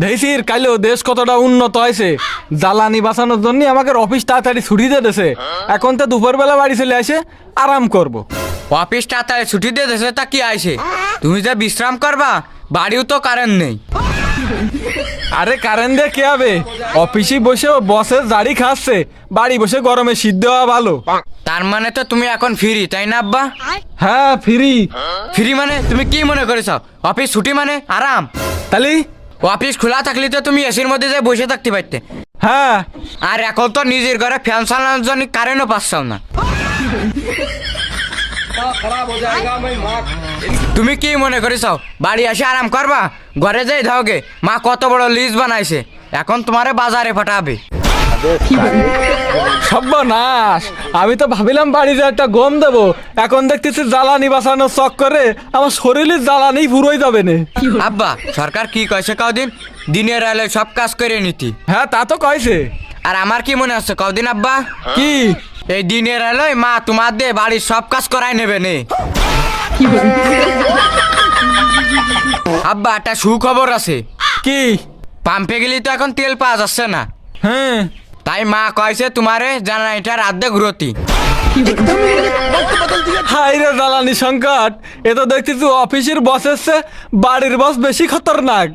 দেখিস কাইলেও দেশ কতটা উন্নত হয়েছে। জ্বালানি বাঁচানোর জন্য আমাকে অফিস তাড়াতাড়ি ছুটি দিয়ে দিয়েছে। এখন তো দুপুরবেলা বাড়ি চলে আসে আরাম করব। অফিস তাড়াতাড়ি ছুটি দিয়ে দেশে তা কি আইছে? তুমি যে বিশ্রাম করবা, বাড়িও তো কারেন্ট নেই। আরে কারেন্ট দিয়ে কে হবে? অফিসে বসে বসের জাড়ি খাচ্ছে, বাড়ি বসে গরমে সিদ্ধ হওয়া ভালো। তার মানে তো তুমি এখন ফ্রি, তাই না আব্বা? হ্যাঁ ফ্রি। ফ্রি মানে তুমি কি মনে করেছ? অফিস ছুটি মানে আরাম। তাহলে অফিস খোলা থাকলে তো তুমি এসির মধ্যে যে বসে থাকতে পারতে। হ্যাঁ, আর এখন তো নিজের ঘরে ফ্যান চালানোর জন্য কারেন্টও পাচ্ছাও না। তুমি কি মনে করেছ বাড়ি এসে আরাম করবা? ঘরে যাই ধাওগে, মা কত বড় লিস্ট বানাইছে, এখন তোমারে বাজারে পাঠাবে। সর্বনাশ! আমি তো ভাবিলাম বাড়িতে একটা গম দেবো, এখন দেখতেছি জ্বালানি বাঁচানোর চক করে আমার শরীরের জ্বালানি পুরোই যাবে না। আব্বা সরকার কি কয়েছে কদিন দিনের আলোয় সব কাজ করে নিতি। হ্যাঁ তা তো কয়েছে। আর আমার কি মনে হচ্ছে কদিন আব্বা, কি? এই দিনের আলোয় মা তোমার দিয়ে বাড়ির সব কাজ করাই নেবে নে। আব্বা একটা সুখবর আছে। কি? পাম্পে গেলে তো এখন তেল পাওয়া যাচ্ছে না। হ্যাঁ, তাই মা কয়েছে তোমারে জানাইটার আর্ধেক ঘুরতি। হাই রে জ্বালানি সংকট! এ তো দেখতেছি অফিসের বস এসছে, বাড়ির বস বেশি খতরনাক।